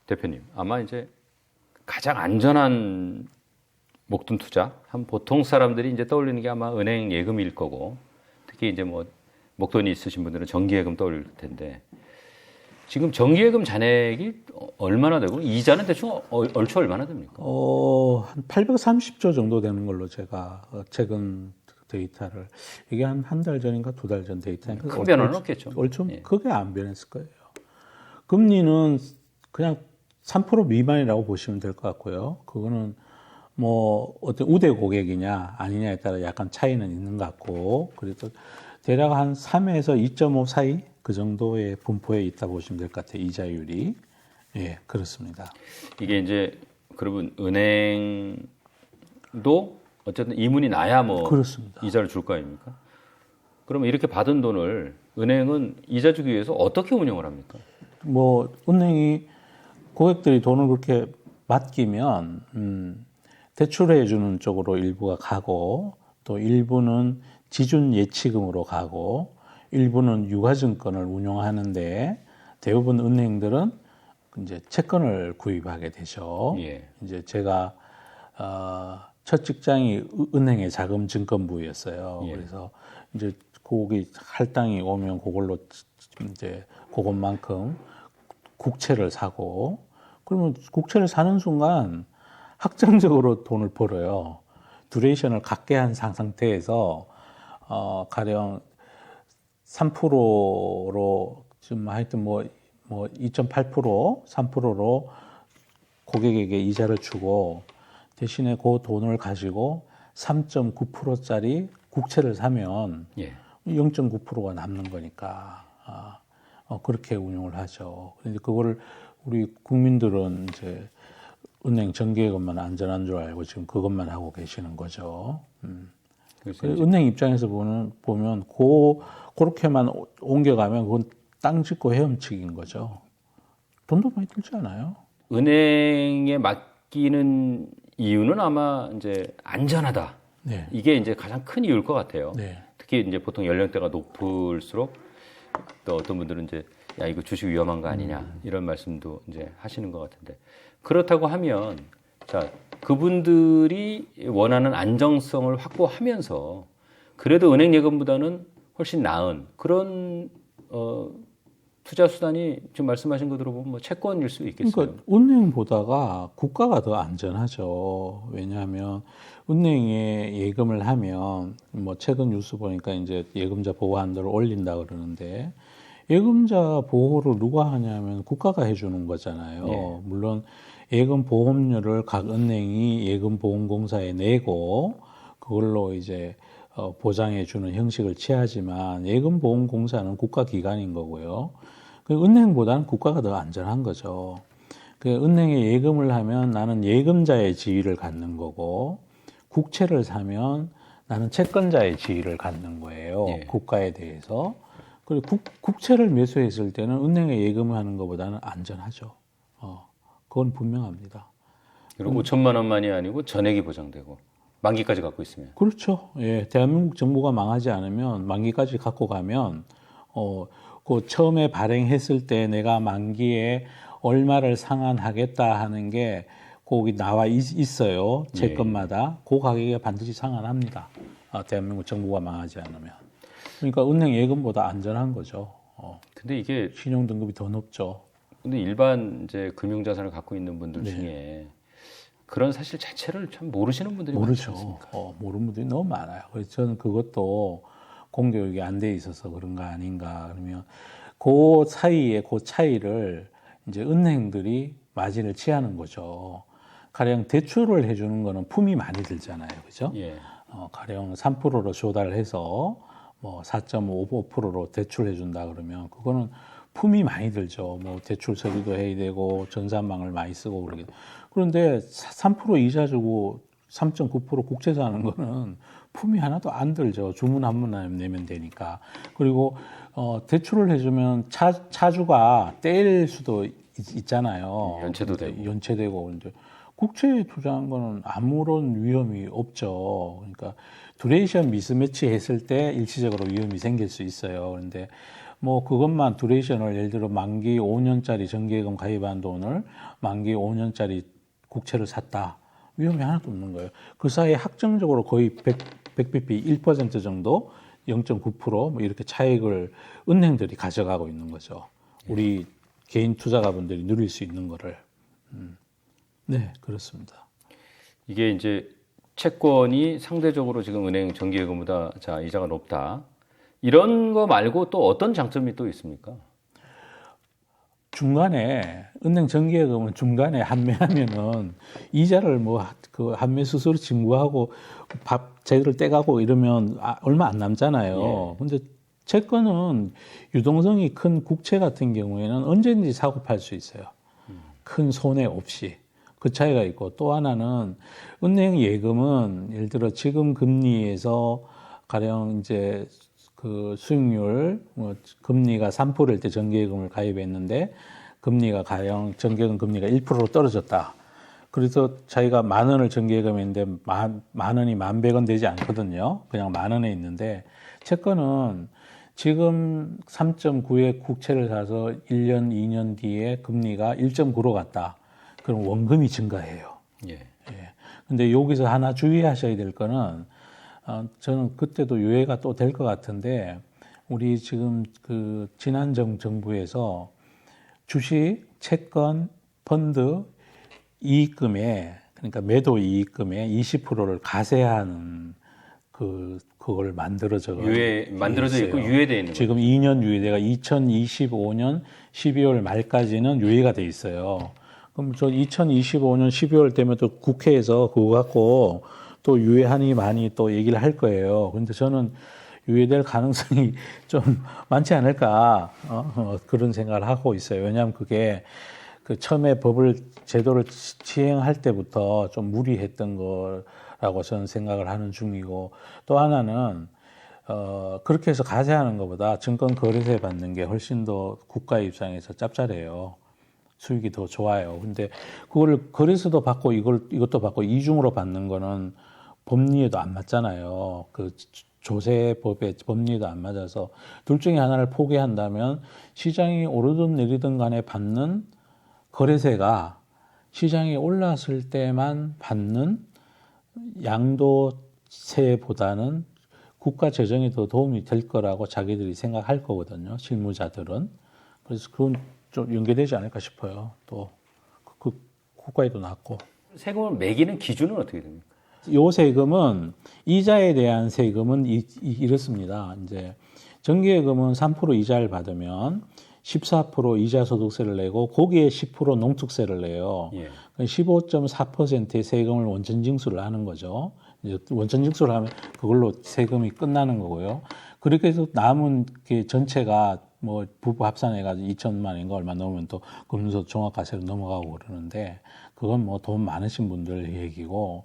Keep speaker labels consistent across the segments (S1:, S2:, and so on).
S1: 대표님, 아마 이제 가장 안전한 목돈 투자, 한 보통 사람들이 이제 떠올리는 게 아마 은행 예금일 거고, 특히 이제 뭐 목돈이 있으신 분들은 정기예금 떠올릴 텐데, 지금 정기예금 잔액이 얼마나 되고 이자는 대충 얼추 얼마나 됩니까?
S2: 한 830조 정도 되는 걸로 제가 최근 데이터를 이게 한 달 전인가 두 달 전 데이터니까
S1: 큰 변화는 없겠죠.
S2: 얼추
S1: 예.
S2: 크게 안 변했을 거예요. 금리는 그냥 3% 미만이라고 보시면 될 것 같고요. 그거는 뭐 어떤 우대 고객이냐 아니냐에 따라 약간 차이는 있는 것 같고, 그래도 대략 한 3에서 2.5 사이 그 정도의 분포에 있다 보시면 될 것 같아요. 이자율이. 예, 그렇습니다.
S1: 이게 이제 그러면 은행도 어쨌든 이문이 나야 뭐
S2: 그렇습니다.
S1: 이자를 줄 거 아닙니까? 그러면 이렇게 받은 돈을 은행은 이자 주기 위해서 어떻게 운영을 합니까?
S2: 뭐 은행이 고객들이 돈을 그렇게 맡기면 대출해 주는 쪽으로 일부가 가고, 또 일부는 지준 예치금으로 가고, 일부는 유가증권을 운용하는데, 대부분 은행들은 이제 채권을 구입하게 되죠.
S1: 예.
S2: 이제 제가 첫 직장이 은행의 자금증권부였어요.
S1: 예.
S2: 그래서 이제 거기 할당이 오면 그걸로 이제 그것만큼 국채를 사고, 그러면 국채를 사는 순간 확정적으로 돈을 벌어요. 듀레이션을 갖게 한 상태에서 가령 3%로 지금 하여튼 뭐 2.8%, 3%로 고객에게 이자를 주고, 대신에 그 돈을 가지고 3.9%짜리 국채를 사면
S1: 예.
S2: 0.9%가 남는 거니까 그렇게 운용을 하죠. 그런데 그거를 우리 국민들은 이제 은행 정기예금만 안전한 줄 알고 지금 그것만 하고 계시는 거죠.
S1: 그래서
S2: 은행 입장에서 보면 그렇게만 옮겨가면 그건 땅 짓고 헤엄치기인 거죠. 돈도 많이 들지 않아요?
S1: 은행에 맡기는 이유는 아마 이제 안전하다.
S2: 네.
S1: 이게 이제 가장 큰 이유일 것 같아요.
S2: 네.
S1: 특히 이제 보통 연령대가 높을수록 또 어떤 분들은 이제 야 이거 주식 위험한 거 아니냐 이런 말씀도 이제 하시는 것 같은데, 그렇다고 하면 자 그분들이 원하는 안정성을 확보하면서 그래도 은행 예금보다는 훨씬 나은 그런 투자 수단이 지금 말씀하신 거 들어보면 뭐 채권일 수 있겠어요.
S2: 그러니까 은행보다가 국가가 더 안전하죠. 왜냐하면 은행에 예금을 하면 뭐 최근 뉴스 보니까 이제 예금자 보호 한도를 올린다 그러는데, 예금자 보호를 누가 하냐면 국가가 해주는 거잖아요.
S1: 예.
S2: 물론 예금 보험료를 각 은행이 예금보험공사에 내고 그걸로 이제 보장해 주는 형식을 취하지만, 예금보험공사는 국가기관인 거고요. 그 은행보다는 국가가 더 안전한 거죠. 그 은행에 예금을 하면 나는 예금자의 지위를 갖는 거고, 국채를 사면 나는 채권자의 지위를 갖는 거예요.
S1: 예.
S2: 국가에 대해서. 그리고 국채를 매수했을 때는 은행에 예금을 하는 것보다는 안전하죠. 그건 분명합니다.
S1: 그리고 5천만 원만이 아니고 전액이 보장되고 만기까지 갖고 있으면.
S2: 그렇죠. 예, 대한민국 정부가 망하지 않으면 만기까지 갖고 가면 그 처음에 발행했을 때 내가 만기에 얼마를 상환하겠다 하는 게 거기 나와 있어요. 채권마다. 그 가격에 반드시 상환합니다. 대한민국 정부가 망하지 않으면. 그러니까 은행 예금보다 안전한 거죠.
S1: 근데 이게
S2: 신용 등급이 더 높죠.
S1: 근데 일반 이제 금융자산을 갖고 있는 분들
S2: 네.
S1: 중에 그런 사실 자체를 참 모르시는 분들이 많지
S2: 모르죠.
S1: 않습니까?
S2: 모르는 분들이 너무 많아요. 그래서 저는 그것도 공교육이 안 돼 있어서 그런 거 아닌가. 그러면 그 사이에 그 차이를 이제 은행들이 마진을 취하는 거죠. 가령 대출을 해주는 거는 품이 많이 들잖아요. 그죠?
S1: 예.
S2: 가령 3%로 조달해서 뭐 4.55%로 대출해 준다 그러면 그거는 품이 많이 들죠. 뭐 대출 처리도 해야 되고 전산망을 많이 쓰고 그러게. 그런데 3% 이자 주고 3.9% 국채 사는 거는 품이 하나도 안 들죠. 주문 한 번 내면 되니까. 그리고 대출을 해주면 차주가 떼일 수도 있잖아요.
S1: 연체도 되고.
S2: 연체되고. 이제 국채에 투자한 거는 아무런 위험이 없죠. 그러니까 듀레이션 미스매치 했을 때 일시적으로 위험이 생길 수 있어요. 그런데 뭐 그것만 두레이션을 예를 들어 만기 5년짜리 정기예금 가입한 돈을 만기 5년짜리 국채를 샀다. 위험이 하나도 없는 거예요. 그 사이에 확정적으로 거의 100bp 1% 정도 0.9%뭐 이렇게 차익을 은행들이 가져가고 있는 거죠. 우리 개인 투자가분들이 누릴 수 있는 거를. 네, 그렇습니다.
S1: 이게 이제 채권이 상대적으로 지금 은행 정기예금보다 자 이자가 높다. 이런 거 말고 또 어떤 장점이 또 있습니까?
S2: 중간에 은행 정기예금은 중간에 한매하면은 이자를 뭐 그 한매 수수료 징수하고 밥 제대로 떼가고 이러면 얼마 안 남잖아요. 근데 채권은 유동성이 큰 국채 같은 경우에는 언제든지 사고 팔 수 있어요. 큰 손해 없이. 그 차이가 있고 또 하나는 은행 예금은 예를 들어 지금 금리에서 가령 이제 그 수익률 뭐 금리가 3%일 때 정기예금을 가입했는데 금리가 가령 정기예금 금리가 1%로 떨어졌다. 그래서 자기가 10,000원을 정기예금했는데 만 원이 11,000원 되지 않거든요. 그냥 10,000원에 있는데 채권은 지금 3.9의 국채를 사서 1년, 2년 뒤에 금리가 1.9로 갔다. 그럼 원금이 증가해요. 예. 근데 여기서 하나 주의하셔야 될 거는 저는 그때도 유예가 또 될 것 같은데 우리 지금 그 지난 정부에서 주식, 채권, 펀드 이익금에 그러니까 매도 이익금의 20%를 가세하는 그걸 만들어져
S1: 있고 유예돼 있는
S2: 지금 2년 유예대가 2025년 12월 말까지는 유예가 돼 있어요. 그럼 저 2025년 12월 되면 또 국회에서 그거 갖고 또 유예하니 많이 또 얘기를 할 거예요. 근데 저는 유예될 가능성이 좀 많지 않을까 그런 생각을 하고 있어요. 왜냐하면 그게 그 처음에 제도를 시행할 때부터 좀 무리했던 거라고 저는 생각을 하는 중이고 또 하나는 그렇게 해서 가세하는 것보다 증권 거래세 받는 게 훨씬 더 국가 입장에서 짭짤해요. 수익이 더 좋아요. 근데 그거를 거래세도 받고 이것도 받고 이중으로 받는 거는 법리에도 안 맞잖아요. 그 조세법의 법리에도 안 맞아서 둘 중에 하나를 포기한다면 시장이 오르든 내리든 간에 받는 거래세가 시장이 올랐을 때만 받는 양도세보다는 국가 재정에 더 도움이 될 거라고 자기들이 생각할 거거든요. 실무자들은. 그래서 그건 좀 연계되지 않을까 싶어요. 또 그 국가에도 낮고.
S1: 세금을 매기는 기준은 어떻게 됩니까?
S2: 요 세금은 이자에 대한 세금은 이렇습니다. 이제 정기예금은 3% 이자를 받으면 14% 이자 소득세를 내고 거기에 10% 농특세를 내요. 15.4%의 세금을 원천 징수를 하는 거죠. 이제 원천 징수를 하면 그걸로 세금이 끝나는 거고요. 그렇게 해서 남은 게 전체가 뭐 부부 합산해가지고 2천만 원인가 얼마 넘으면 또 금소 종합과세로 넘어가고 그러는데 그건 뭐 돈 많으신 분들 얘기고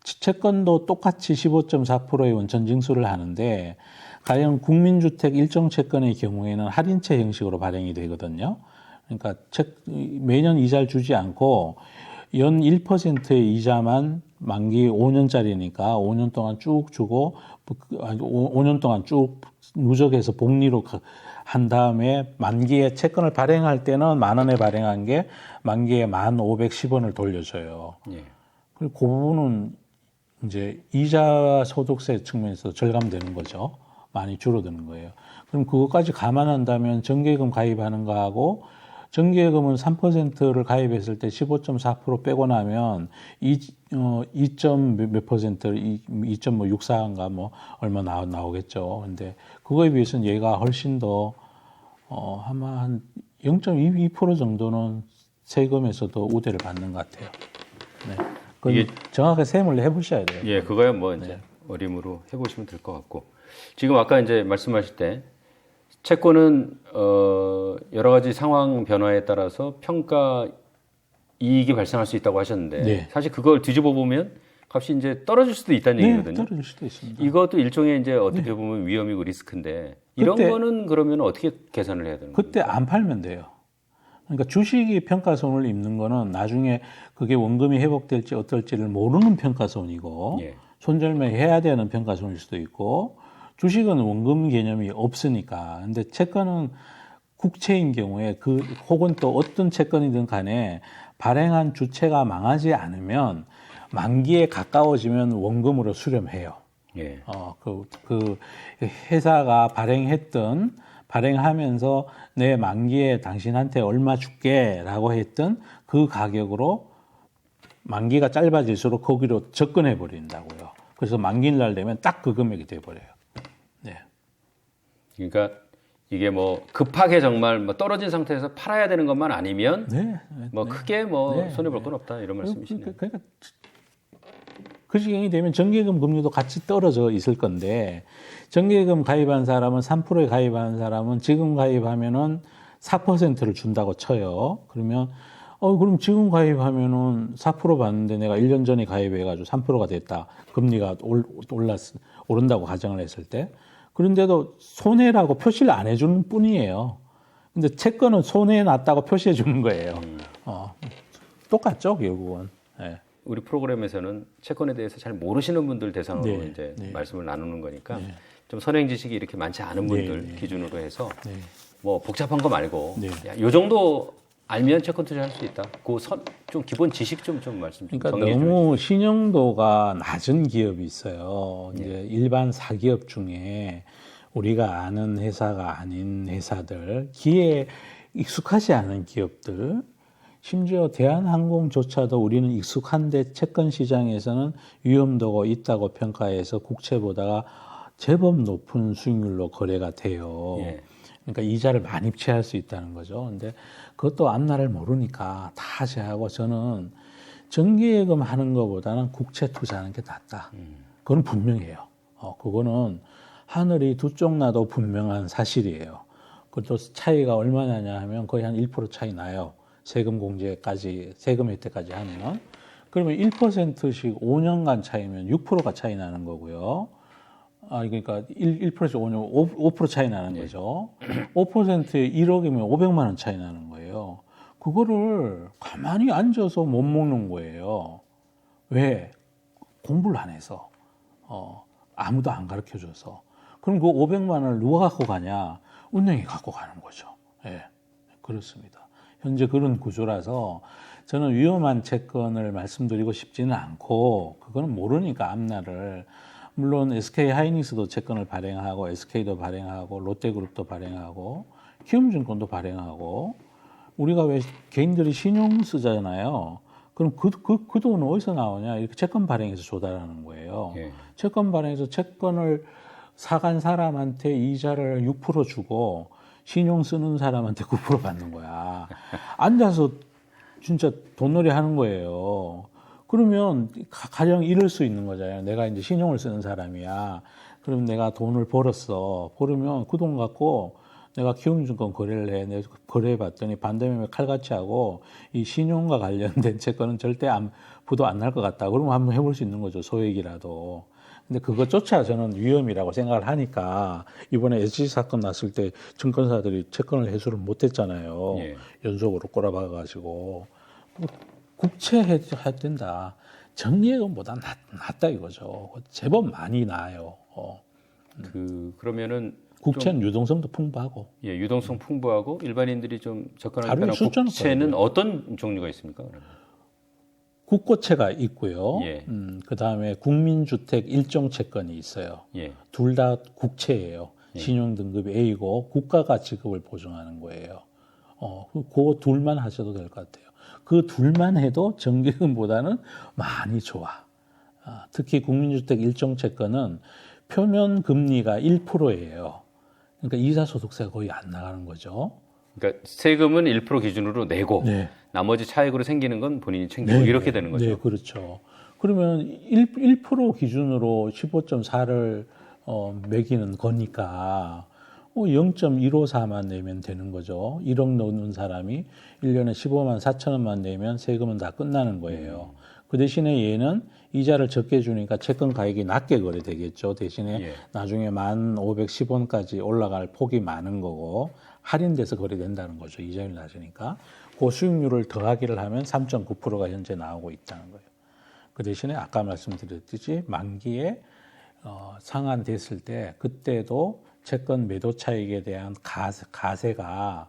S2: 채권도 똑같이 15.4%의 원천 징수를 하는데 가령 국민주택 일정 채권의 경우에는 할인채 형식으로 발행이 되거든요. 그러니까 매년 이자를 주지 않고 연 1%의 이자만 만기 5년짜리니까 5년 동안 쭉 주고 5년 동안 쭉 누적해서 복리로 한 다음에 만기에 채권을 발행할 때는 10,000원에 발행한 게 만기에 1,510원을 돌려줘요. 그리고 그 부분은 이제 이자 소득세 측면에서 절감되는 거죠. 많이 줄어드는 거예요. 그럼 그것까지 감안한다면 정기예금 가입하는 거하고 정기예금은 3%를 가입했을 때 15.4% 빼고 나면 2몇 퍼센트, 2.64인가 뭐 얼마 나오겠죠. 근데 그거에 비해서는 얘가 훨씬 더 아마 한 0.22% 정도는 세금에서도 우대를 받는 것 같아요. 네. 이게 정확하게 세무를 해보셔야 돼요.
S1: 예, 그거야 뭐 이제 어림으로 해보시면 될 것 같고 지금 아까 이제 말씀하실 때 채권은 여러 가지 상황 변화에 따라서 평가 이익이 발생할 수 있다고 하셨는데 사실 그걸 뒤집어 보면 값이 이제 떨어질 수도 있다는 얘기거든요.
S2: 떨어질 수도 있습니다.
S1: 이것도 일종의 이제 어떻게 보면 위험이고 리스크인데 이런 거는 그러면 어떻게 계산을 해야 되는 거예요?
S2: 그때 안 팔면 돼요. 그러니까 주식이 평가손을 입는 거는 나중에 그게 원금이 회복될지 어떨지를 모르는 평가손이고 손절매해야 되는 평가손일 수도 있고 주식은 원금 개념이 없으니까. 근데 채권은 국채인 경우에 혹은 또 어떤 채권이든 간에 발행한 주체가 망하지 않으면 만기에 가까워지면 원금으로 수렴해요.
S1: 예.
S2: 그 회사가 발행하면서 내 만기에 당신한테 얼마 줄게라고 했던 그 가격으로 만기가 짧아질수록 거기로 접근해 버린다고요. 그래서 만기날 되면 딱 그 금액이 돼 버려요. 네.
S1: 그러니까 이게 뭐 급하게 정말 뭐 떨어진 상태에서 팔아야 되는 것만 아니면 뭐 크게 뭐 손해 볼 건 없다 이런 말씀이시네요.
S2: 그러니까 그 시경이 되면 정기예금 금리도 같이 떨어져 있을 건데 정기예금 가입한 사람은 3%에 가입한 사람은 지금 가입하면은 4%를 준다고 쳐요. 그러면 그럼 지금 가입하면은 4% 받는데 내가 1년 전에 가입해가지고 3%가 됐다. 금리가 오른다고 가정을 했을 때. 그런데도 손해라고 표시를 안 해주는 뿐이에요. 근데 채권은 손해 났다고 표시해 주는 거예요. 똑같죠, 결국은. 네.
S1: 우리 프로그램에서는 채권에 대해서 잘 모르시는 분들 대상으로
S2: 네,
S1: 이제
S2: 네.
S1: 말씀을 나누는 거니까
S2: 네.
S1: 좀 선행 지식이 이렇게 많지 않은 분들
S2: 네, 네.
S1: 기준으로 해서
S2: 네.
S1: 뭐 복잡한 거 말고
S2: 네.
S1: 야, 요 정도 알면 채권 투자할 수 있다. 좀 기본 지식 좀 말씀 좀
S2: 그러니까
S1: 정리해
S2: 너무 신용도가 낮은 기업이 있어요.
S1: 네.
S2: 이제 일반 사기업 중에 우리가 아는 회사가 아닌 회사들, 기회에 익숙하지 않은 기업들, 심지어 대한항공조차도 우리는 익숙한데 채권 시장에서는 위험도가 있다고 평가해서 국채보다가 제법 높은 수익률로 거래가 돼요.
S1: 예.
S2: 그러니까 이자를 많이 취할 수 있다는 거죠. 근데 그것도 앞날을 모르니까 다 제하고 저는 정기예금 하는 것보다는 국채 투자하는 게 낫다. 그건 분명해요. 그거는 하늘이 두 쪽 나도 분명한 사실이에요. 그것도 차이가 얼마나냐 하면 거의 한 1% 차이 나요. 세금 혜택까지 하면. 그러면 1%씩 5년간 차이면 6%가 차이 나는 거고요. 그러니까 1%씩 5년, 5% 차이 나는 거죠. 5%에 1억이면 500만 원 차이 나는 거예요. 그거를 가만히 앉아서 못 먹는 거예요. 왜? 공부를 안 해서. 아무도 안 가르쳐 줘서. 그럼 그 500만 원을 누가 갖고 가냐? 은행이 갖고 가는 거죠. 예. 그렇습니다. 현재 그런 구조라서 저는 위험한 채권을 말씀드리고 싶지는 않고 그거는 모르니까 앞날을. 물론 SK 하이닉스도 채권을 발행하고 SK도 발행하고 롯데그룹도 발행하고 키움증권도 발행하고 우리가 왜 개인들이 신용 쓰잖아요. 그럼 그 돈은 어디서 나오냐? 이렇게 채권 발행해서 조달하는 거예요.
S1: 예.
S2: 채권 발행해서 채권을 사간 사람한테 이자를 6% 주고 신용 쓰는 사람한테 9% 받는 거야. 앉아서 진짜 돈놀이 하는 거예요. 그러면 가령 이럴 수 있는 거잖아요. 내가 이제 신용을 쓰는 사람이야. 그럼 내가 돈을 벌었어. 벌으면 그 돈 갖고 내가 키움증권 거래를 해. 내가 거래해봤더니 반대매매 칼같이 하고 이 신용과 관련된 채권은 절대 부도 안 날 것 같다. 그러면 한번 해볼 수 있는 거죠. 소액이라도. 근데 그것조차 저는 위험이라고 생각을 하니까 이번에 SG 사건 났을 때 증권사들이 채권을 회수를 못했잖아요.
S1: 예.
S2: 연속으로 꼬라박아가지고. 국채 해야 된다. 정기예금보다 낫다 이거죠. 제법 많이 나아요.
S1: 그러면은
S2: 국채는 유동성도 풍부하고.
S1: 예, 유동성 풍부하고 일반인들이 좀 접근하기
S2: 하루에
S1: 편한
S2: 수천원
S1: 국채는 어떤 종류가 있습니까? 그러면?
S2: 국고채가 있고요.
S1: 예.
S2: 그다음에 국민주택 일종채권이 있어요.
S1: 예.
S2: 둘 다 국채예요. 신용등급이 A고 국가가 지급을 보증하는 거예요. 그 둘만 하셔도 될 것 같아요. 그 둘만 해도 정기예금보다는 많이 좋아. 특히 국민주택 일종채권은 표면 금리가 1%예요. 그러니까 이자소득세가 거의 안 나가는 거죠.
S1: 그러니까 세금은 1% 기준으로 내고
S2: 네.
S1: 나머지 차익으로 생기는 건 본인이 챙기고
S2: 네,
S1: 이렇게 되는 거죠.
S2: 네, 그렇죠. 그러면 1% 기준으로 15.4를 매기는 거니까 0.154만 내면 되는 거죠. 1억 넣는 사람이 1년에 15만 4천 원만 내면 세금은 다 끝나는 거예요. 그 대신에 얘는 이자를 적게 주니까 채권 가액이 낮게 거래되겠죠. 대신에
S1: 예.
S2: 나중에 1,510원까지 올라갈 폭이 많은 거고 할인돼서 거래된다는 거죠. 이자율이 낮으니까. 그 수익률을 더하기를 하면 3.9%가 현재 나오고 있다는 거예요. 그 대신에 아까 말씀드렸듯이 만기에 상환됐을 때 그때도 채권 매도 차익에 대한 가세가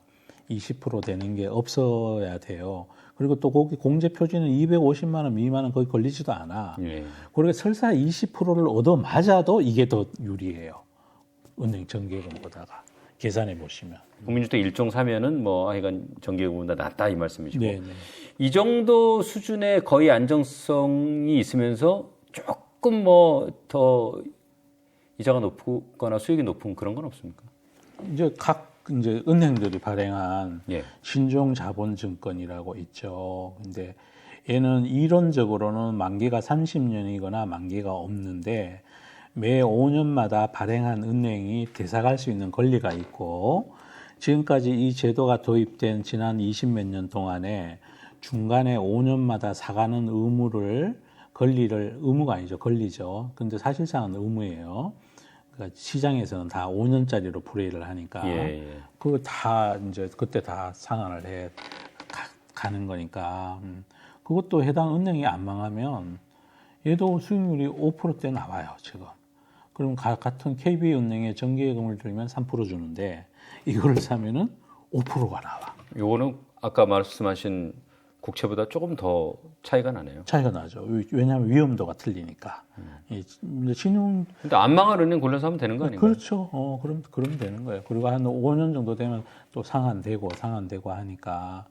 S2: 20% 되는 게 없어야 돼요. 그리고 또 거기 공제 표준은 250만 원 미만은 거의 걸리지도 않아.
S1: 예.
S2: 그러니까 설사 20%를 얻어 맞아도 이게 더 유리해요. 은행 정기예금보다가 계산해 보시면.
S1: 국민주택 1종 사면은 뭐 하여간 정기예금보다 낫다 이 말씀이시고
S2: 네.
S1: 이 정도 수준의 거의 안정성이 있으면서 조금 뭐 더 이자가 높거나 수익이 높은 그런 건 없습니까?
S2: 이제 이제 은행들이 발행한
S1: 예.
S2: 신종 자본증권이라고 있죠. 근데 얘는 이론적으로는 만기가 30년이거나 만기가 없는데 매 5년마다 발행한 은행이 되사갈 수 있는 권리가 있고 지금까지 이 제도가 도입된 지난 20몇 년 동안에 중간에 5년마다 사가는 의무가 아니죠. 권리죠. 근데 사실상은 의무예요. 그러니까 시장에서는 다 5년짜리로 불레이를 하니까 그거 다 이제 그때 다 상환을 해 가는 거니까 그것도 해당 은행이 안 망하면 얘도 수익률이 5%대 나와요 지금. 그럼 같은 KB은행에 정기예금을 들면 3% 주는데 이거를 사면은 5%가 나와.
S1: 요거는 아까 말씀하신 국채보다 조금 더 차이가 나네요.
S2: 차이가 나죠. 왜냐하면 위험도가 틀리니까. 신용.
S1: 근데 안 망할 은행 골라서 하면 되는 거 아닌가요?
S2: 그렇죠. 그럼 되는 거예요. 그리고 한 5년 정도 되면 또 상환되고 하니까.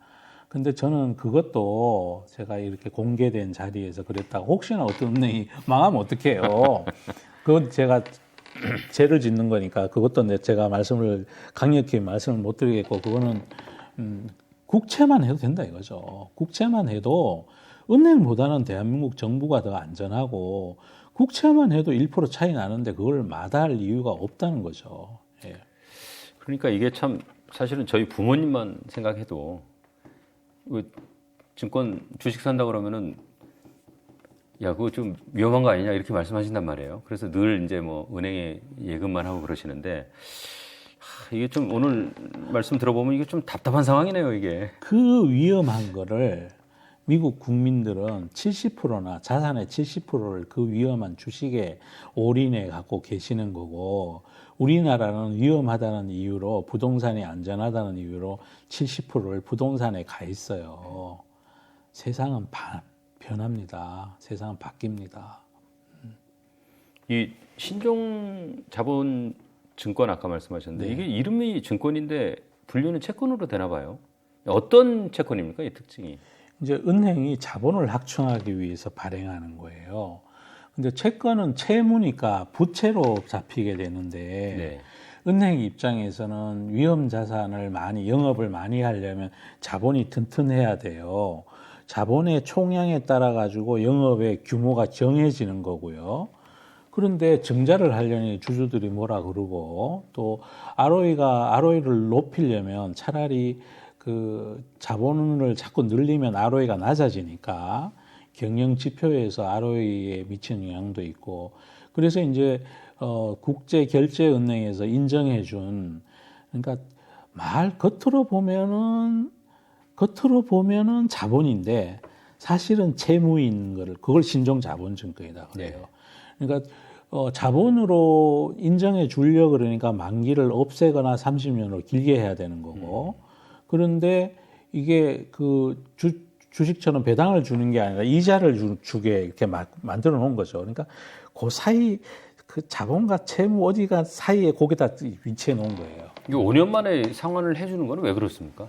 S2: 근데 저는 그것도 제가 이렇게 공개된 자리에서 그랬다가 혹시나 어떤 은행이 망하면 어떡해요. 그건 제가 죄를 짓는 거니까 그것도 제가 강력히 말씀을 못 드리겠고 그거는 국채만 해도 된다 이거죠. 국채만 해도 은행보다는 대한민국 정부가 더 안전하고 국채만 해도 1% 차이 나는데 그걸 마다할 이유가 없다는 거죠. 예.
S1: 그러니까 이게 참 사실은 저희 부모님만 생각해도 증권 주식 산다 그러면은 야 그거 좀 위험한 거 아니냐 이렇게 말씀하신단 말이에요. 그래서 늘 이제 뭐 은행에 예금만 하고 그러시는데 이게 좀 오늘 말씀 들어보면 이게 좀 답답한 상황이네요, 이게.
S2: 그 위험한 거를 미국 국민들은 70%나 자산의 70%를 그 위험한 주식에 올인해 갖고 계시는 거고 우리나라는 위험하다는 이유로 부동산이 안전하다는 이유로 70%를 부동산에 가 있어요. 세상은 변합니다. 세상은 바뀝니다.
S1: 이 신종 자본 증권 아까 말씀하셨는데
S2: 네.
S1: 이게 이름이 증권인데 분류는 채권으로 되나 봐요. 어떤 채권입니까? 이 특징이.
S2: 이제 은행이 자본을 확충하기 위해서 발행하는 거예요. 근데 채권은 채무니까 부채로 잡히게 되는데 은행 입장에서는 위험 자산을 영업을 많이 하려면 자본이 튼튼해야 돼요. 자본의 총량에 따라 가지고 영업의 규모가 정해지는 거고요. 그런데 증자를 하려니 주주들이 뭐라 그러고 또 ROE를 높이려면 차라리 그 자본을 자꾸 늘리면 ROE가 낮아지니까 경영 지표에서 ROE에 미치는 영향도 있고 그래서 이제 국제 결제 은행에서 인정해 준 그러니까 겉으로 보면은 자본인데 사실은 채무인 그걸 신종 자본증권이다 그래요. 그러니까 자본으로 인정해 주려 그러니까 만기를 없애거나 30년으로 길게 해야 되는 거고 그런데 이게 그 주식처럼 배당을 주는 게 아니라 이자를 주게 이렇게 만들어 놓은 거죠. 그러니까 그 사이 그 자본과 채무 어디가 사이에 거기다 위치해 놓은 거예요.
S1: 이게 5년 만에 상환을 해주는 건 왜 그렇습니까?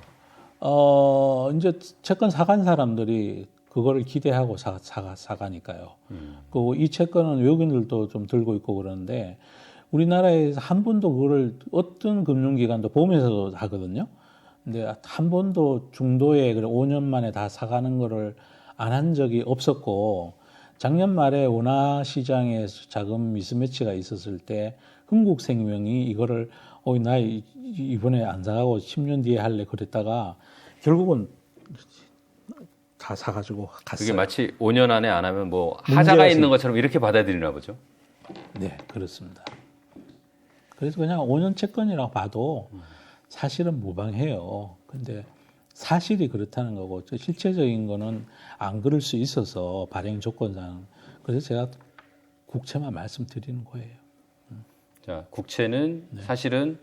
S2: 이제 채권 사간 사람들이 그거를 기대하고 사가니까요. 그 이 채권은 외국인들도 좀 들고 있고 그러는데 우리나라에서 한 번도 그거를 어떤 금융기관도 보면서도 하거든요. 근데 한 번도 중도에 5년 만에 다 사가는 거를 안 한 적이 없었고 작년 말에 원화 시장에 자금 미스매치가 있었을 때 흥국생명이 이거를 나 이번에 안 사가고 10년 뒤에 할래 그랬다가 결국은 다 사가지고 갔어요.
S1: 그게 마치 5년 안에 안 하면 뭐 하자가 있는 것처럼 이렇게 받아들이나 보죠.
S2: 네, 그렇습니다. 그래서 그냥 5년 채권이라고 봐도 사실은 무방해요. 근데 사실이 그렇다는 거고 실체적인 거는 안 그럴 수 있어서 발행 조건상 그래서 제가 국채만 말씀드리는 거예요.
S1: 자, 국채는
S2: 네.
S1: 사실은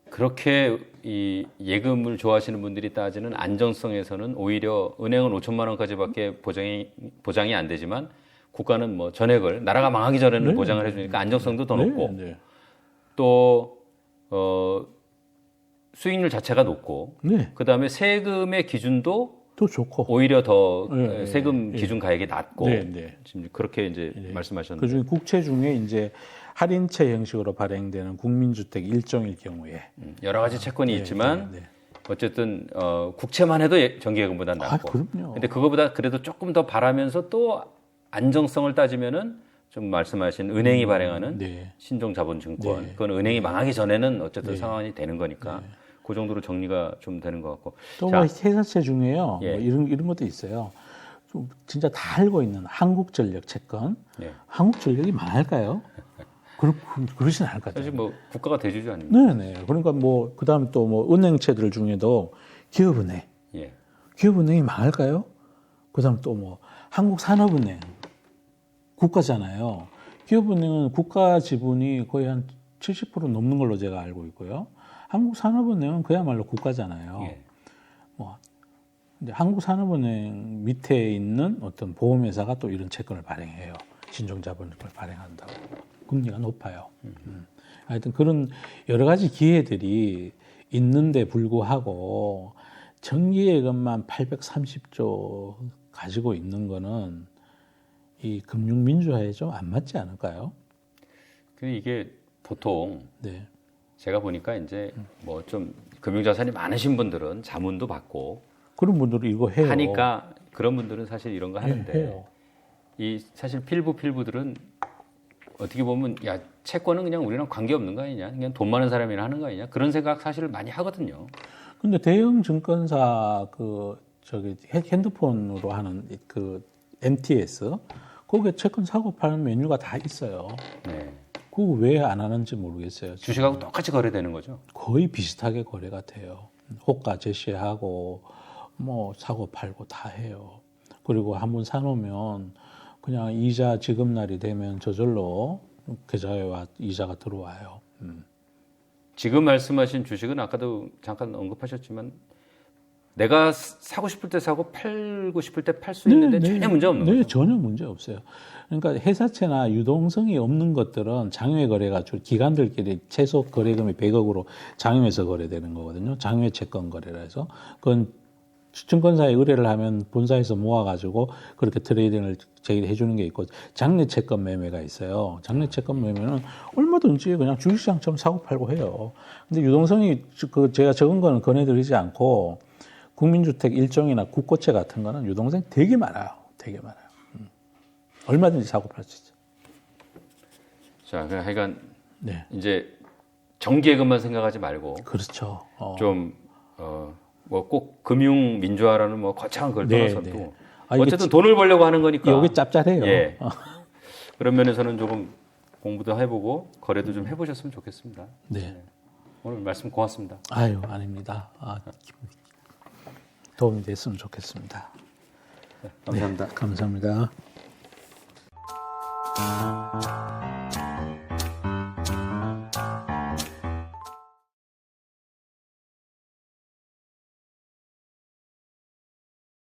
S1: 그렇게 이 예금을 좋아하시는 분들이 따지는 안정성에서는 오히려 은행은 5천만 원까지밖에 보장이 안 되지만 국가는 뭐 전액을 나라가 망하기 전에는
S2: 네,
S1: 보장을 해주니까 안정성도 더 높고
S2: 네.
S1: 또 수익률 자체가 높고
S2: 네.
S1: 그다음에 세금의 기준도
S2: 또 좋고.
S1: 오히려 더
S2: 네,
S1: 세금
S2: 네.
S1: 기준 가액이 낮고
S2: 네, 네.
S1: 지금 그렇게 이제 말씀하셨는데
S2: 그중에 국채 중에 이제 할인채 형식으로 발행되는 국민주택 1종일 경우에
S1: 여러 가지 채권이 있지만
S2: 네.
S1: 어쨌든 국채만 해도 정기예금보다 낮고.
S2: 그럼요.
S1: 근데 그거보다 그래도 조금 더 바라면서 또 안정성을 따지면은 좀 말씀하신 은행이 발행하는
S2: 네.
S1: 신종자본증권.
S2: 네.
S1: 그건 은행이 망하기 전에는 어쨌든 상황이 되는 거니까 그 정도로 정리가 좀 되는 것 같고.
S2: 또
S1: 자,
S2: 뭐 회사채 중에요.
S1: 예.
S2: 뭐 이런 것도 있어요. 좀 진짜 다 알고 있는 한국전력 채권.
S1: 예.
S2: 한국전력이 망할까요? 그러진 않을 것 같아요.
S1: 사실 뭐 국가가 대주주 아닙니까?
S2: 네네. 그러니까 뭐 그다음에 또 뭐 은행채들 중에도 기업은행,
S1: 예.
S2: 기업은행이 망할까요? 그다음 또 뭐 한국산업은행 국가잖아요. 기업은행은 국가 지분이 거의 한 70% 넘는 걸로 제가 알고 있고요. 한국산업은행은 그야말로 국가잖아요.
S1: 예.
S2: 뭐 이제 한국산업은행 밑에 있는 어떤 보험회사가 또 이런 채권을 발행해요. 신종자본을 발행한다고. 금리가 높아요. 하여튼 그런 여러 가지 기회들이 있는데 불구하고 정기예금만 830조 가지고 있는 거는 이 금융민주화에 좀 안 맞지 않을까요?
S1: 근데 이게 보통
S2: 네.
S1: 제가 보니까 이제 뭐 좀 금융자산이 많으신 분들은 자문도 받고
S2: 그런 분들은 이거 해요.
S1: 하니까 그런 분들은 사실 이런 거 하는데
S2: 해요.
S1: 이 사실 필부들은 어떻게 보면 야 채권은 그냥 우리랑 관계 없는 거 아니냐 그냥 돈 많은 사람이나 하는 거 아니냐 그런 생각 사실 많이 하거든요.
S2: 근데 대형 증권사 핸드폰으로 하는 그 MTS 거기에 채권 사고 파는 메뉴가 다 있어요.
S1: 네.
S2: 그거 왜 안 하는지 모르겠어요.
S1: 주식하고 똑같이 거래되는 거죠.
S2: 거의 비슷하게 거래가 돼요. 호가 제시하고 뭐 사고 팔고 다 해요. 그리고 한번 사놓으면 그냥 이자 지급날이 되면 저절로 계좌에 이자가 들어와요.
S1: 지금 말씀하신 주식은 아까도 잠깐 언급하셨지만 내가 사고 싶을 때 사고 팔고 싶을 때 팔 수 있는데 전혀 문제 없는 거죠.
S2: 네, 전혀 문제 없어요. 그러니까 회사채나 유동성이 없는 것들은 장외 거래가 기관들끼리 최소 거래금이 100억으로 장외에서 거래되는 거거든요. 장외 채권 거래라 해서 그건 증권사에 의뢰를 하면 본사에서 모아가지고 그렇게 트레이딩을 제기해 주는 게 있고 장내 채권 매매가 있어요. 장내 채권 매매는 얼마든지 그냥 주식시장처럼 사고 팔고 해요. 근데 유동성이 제가 적은 거는 권해드리지 않고 국민주택 1종이나 국고채 같은 거는 유동성이 되게 많아요. 되게 많아요. 얼마든지 사고 팔 수 있죠.
S1: 자, 그냥 하여간
S2: 네.
S1: 이제 정기예금만 생각하지 말고
S2: 그렇죠.
S1: 좀 뭐 꼭 금융 민주화라는 뭐 거창한 걸
S2: 네,
S1: 떠나서도
S2: 네.
S1: 어쨌든 돈을 벌려고 하는 거니까
S2: 여기 짭짤해요.
S1: 예. 그런 면에서는 조금 공부도 해보고 거래도 좀 해보셨으면 좋겠습니다.
S2: 네.
S1: 오늘 말씀 고맙습니다.
S2: 아유, 아닙니다. 도움이 됐으면 좋겠습니다.
S1: 감사합니다.
S2: 네, 감사합니다.